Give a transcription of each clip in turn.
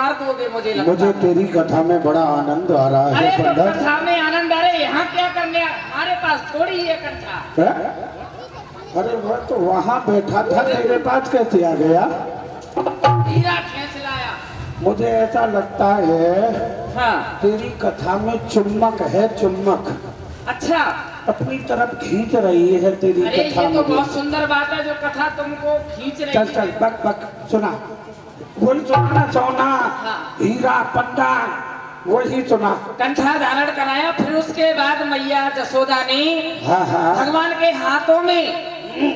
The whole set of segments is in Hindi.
मार दोगे मुझे लगता मुझे तेरी कथा में बड़ा आनंद आ रहा है अरे तो पंडित। कथा में आनंद आ रहे, यहाँ क्या करने? हमारे पास थोड़ी है कथा। है? अरे वह तो वहाँ बैठा था, तेरे पास कैसे आ गया? हीरा खींच लाया। मुझे ऐसा लगता है हाँ तेरी कथा में चुम्बक है, चुम्बक अच्छा। अपनी तरफ खींच रही है तेरी अरे कथा ये तो मुझे। बहुत सुंदर बात है जो कथा तुमको खींच रही चल चल बक बक सुना, वही सुना सोना हाँ। हीरा पन्ना वही सुना। कंठा धारण कराया, फिर उसके बाद मैया जसोदा ने हाँ हाँ भगवान के हाथों में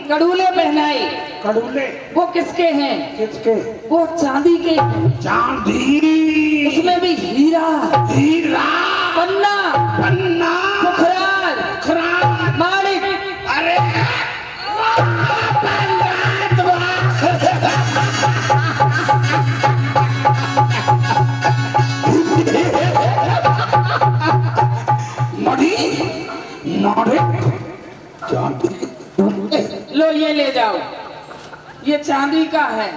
कड़ूले पहनाए। कड़ूले वो किसके हैं? किसके? वो चांदी के। चांदी, उसमें भी हीरा, हीरा पन्ना, पन्ना पुखराज, खरा माणिक। अरे मड़ी नारे चांदी लो ये ले जाओ, ये चांदी का है।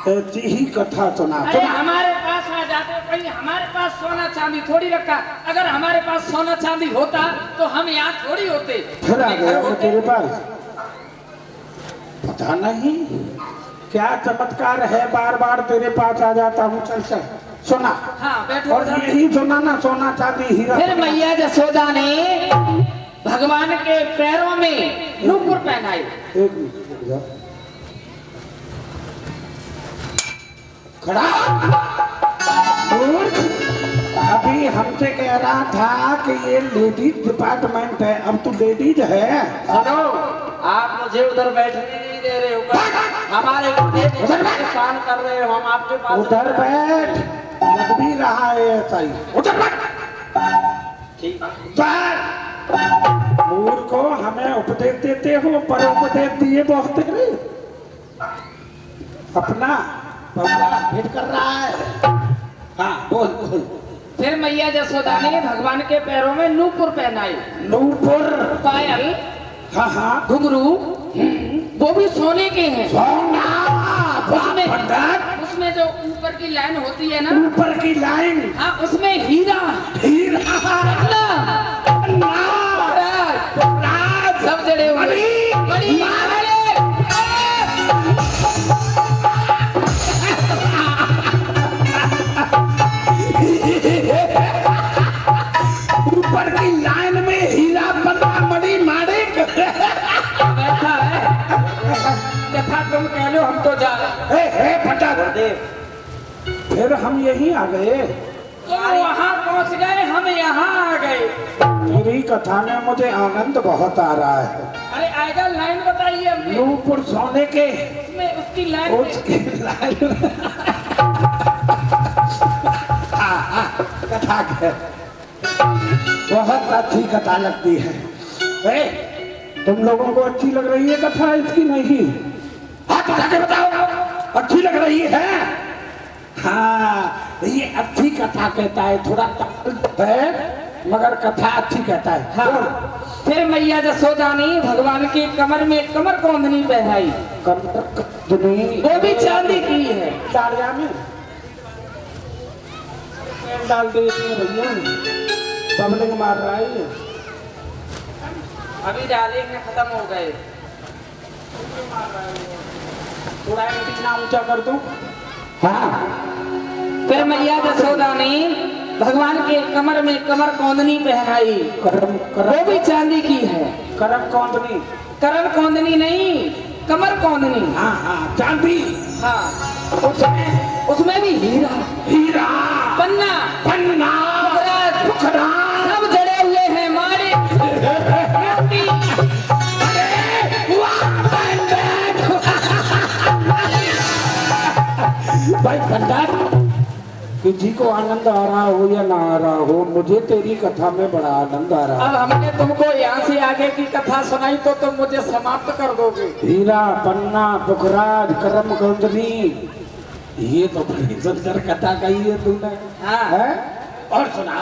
ऐसी ही कथा सुना। अरे हमारे पास आ जाते कहीं, हमारे पास सोना चांदी थोड़ी रखा। अगर हमारे पास सोना चांदी होता तो हम यहाँ थोड़ी होते। फिर आ अपने घर गया मैं होते। तेरे पास, पता नहीं क्या चमत्कार है, बार बार तेरे पास आ जाता हूँ। चल चल सुना। हाँ बैठो। और यही सुना ना, सोना चांदी हीरा। फिर मैया जसोदा ने भगवान के पैरों में नूपुर पहनाई। एक मिनट रुक जा। खड़ा मूर्ख, अभी हमसे कह रहा था कि ये लेडीज डिपार्टमेंट है, अब तू लेडीज है। सुनो, आप मुझे उधर बैठने नहीं दे रहे हो, हमारे परेशान कर रहे हो। हम आपके पास उधर बैठ, लग भी रहा है ऐसा ही। उधर बैठ। ठीक मूर्ख को हमें उपदेश देते हो, पर उपदेश दिए बहुत तेरे अपना फिट कर रहा है। हाँ बोल बोल। फिर मैया जसोदा ने भगवान के पैरों में नूपुर पहनाई। नूपुर, पायल, हाँ हाँ घुंघरू, वो भी सोने के हैं। सोना, उसमें पंडित, उसमें जो ऊपर की लाइन होती है ना, ऊपर की लाइन, हाँ उसमें हीरा, हीरा, पन्ना, राज, सब जड़े हुए। बड़ी ऊपर की लाइन में हीरा पन्ना मणि माणिक बैठा है। कथा तुम कह लो, हम तो जा रहे हैं। हे पंडित, फिर हम यहीं आ गए। तुम वहाँ पहुँच गए, हम यहाँ आ गए। तेरी कथा में मुझे आनंद बहुत आ रहा है। अरे आएगा, लाइन बताइए हमने। नूपुर सोने के, उसमें उसकी लाइन में- उसकी लाइन कथा के बहुत अच्छी कथा लगती है। ए, तुम लोगों को अच्छी लग रही है कथा इसकी? नहीं, हाथ उठा के बताओ, अच्छी लग रही है? हाँ, ये अच्छी कथा कहता है, थोड़ा तकलीफ है मगर कथा अच्छी कहता है। हाँ। फिर मैया जसोदा ने भगवान के कमर में कमर कोंदनी पहनाई। वो भी चांदी की है। डालिया में डाल देती है भैया, पब्लिक मार रहा है ये। अभी डालेंगे, खत्म हो गए। थोड़ा एंटीना ऊंचा कर दो। हाँ, फिर मैया जसोदा ने भगवान के कमर में कमर कोंदनी पहनाई। करम वो भी चांदी की है। करम कौंदनी, करम कोंदनी नहीं, कमर कोंदनी। हाँ हाँ चांदी, हाँ उसमें भी हीरा, हीरा, पन्ना, पन्ना, पुखरा, सब जड़े हुए हैं। मारे भाई पंडित, किसी को आनंद आ रहा हो या ना आ रहा हो, मुझे तेरी कथा में बड़ा आनंद आ रहा अब है। हमने तुमको यहाँ से आगे की कथा सुनाई तो तुम मुझे समाप्त कर दोगे। हीरा, पन्ना, पुखराज, करम कौंदनी, ये तो बड़ी सुंदर कथा कही है तूने। हाँ। है? और सुना,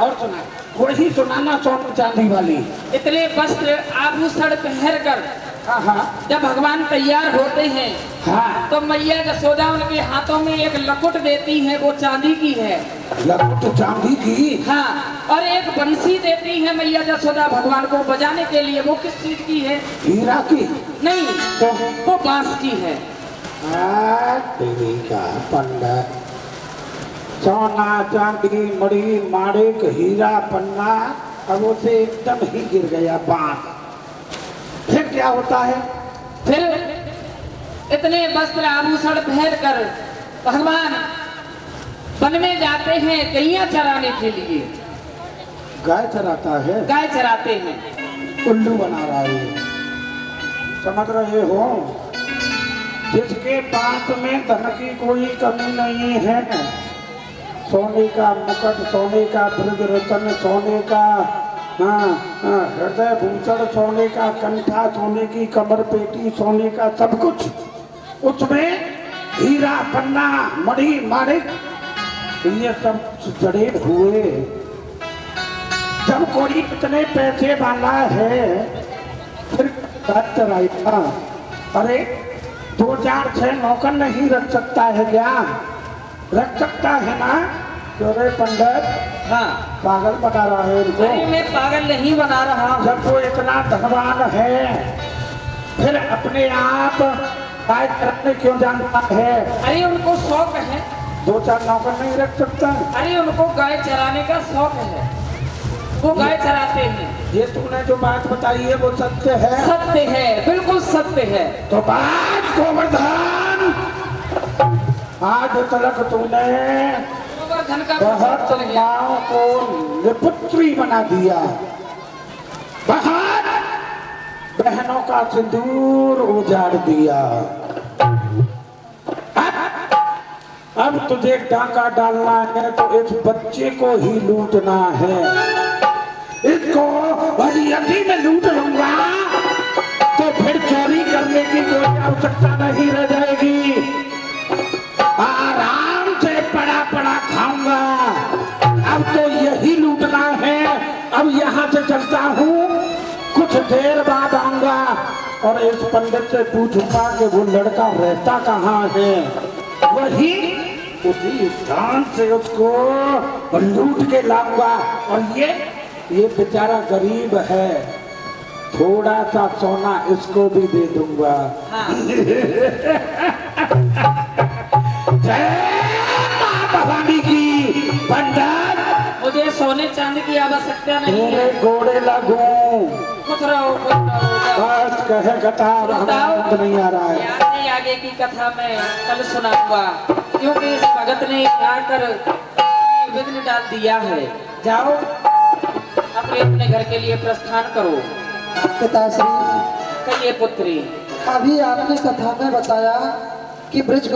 वही सुनाना सोना चांदी वाली। इतने वस्त्र आभूषण पहन कर हाँ हाँ जब भगवान तैयार होते हैं हाँ तो मैया यशोदा उनके हाथों में एक लकुट देती है, वो चांदी की है। लकुट चांदी की। हाँ, और एक बंसी देती है मैया यशोदा भगवान को बजाने के लिए, वो किस चीज की है? हीरा की। नहीं, तो वो बांस की है। तेरी का पंडित, सोना चांदी मणि माणिक हीरा पन्ना, अब उसे एकदम ही गिर गया बांस। फिर क्या होता है? फिर इतने वस्त्र आभूषण पहन कर भगवान वन में जाते हैं गैया चराने के लिए। गाय चराता है, गाय चराते हैं। उल्लू बना रहा है। समझ रहे हो? जिसके पास में धन की कोई कमी नहीं है, सोने का मुकुट, सोने का ब्रज रतन, सोने का हृदय भूषण, सोने का कंठा, सोने की कमर पेटी, सोने का सब कुछ, उसमें हीरा पन्ना मणि माणिक ये सब जड़े हुए। जब कोई इतने पैसे वाला है फिर चराएगा। अरे 2-4-6 नौकर नहीं रख सकता है क्या? रख सकता है ना? क्यों रे पंडित? हाँ, पागल बता रहा है इनको। अरे मैं पागल नहीं बना रहा हूँ। जब वो इतना धनवान है फिर अपने आप गाय चराने क्यों जानता है? अरे उनको शौक है। 2-4 नौकर नहीं रख सकता? अरे उनको गाय चराने का शौक है, वो गाय चराते हैं। ये तूने जो बात बताई है वो सत्य है? सत्य है, बिल्कुल सत्य है। तो बात गोवर्धन, आज तक तूने गोवर्धन का बहुत माओ को निपुत्री बना दिया, बहुत बहनों का सिंदूर उजाड़ दिया। अब तुझे डाका डालना है तो इस बच्चे को ही लूटना है। इसको यदि मैं लूट लूंगा तो फिर चोरी करने की कोई आवश्यकता नहीं रह जाएगी। आराम से पड़ा पड़ा खाऊंगा। अब तो यही लूटना है। अब यहाँ से चलता हूँ, कुछ देर बाद आऊंगा और इस पंडित से पूछूंगा कि वो लड़का रहता कहाँ है। वही उसी स्थान से उसको लूट के लाऊंगा। और ये बेचारा गरीब है, थोड़ा सा सोना इसको भी दे दूंगा। हाँ। जय मां भवानी की। पंडित, मुझे सोने चांदी की आवश्यकता नहीं है। तेरे घोड़े लगूं। कुछ रहो, कुछ रहो। बस कहे कथा नहीं आ रहा है। याद नहीं, आगे की कथा मैं कल सुनाऊंगा, क्योंकि इस भगत ने आकर विघ्न डाल दिया है। जाओ अपने अपने घर के लिए प्रस्थान करो। पिताश्री, कहिए पुत्री। अभी आपने कथा में बताया कि ब्रज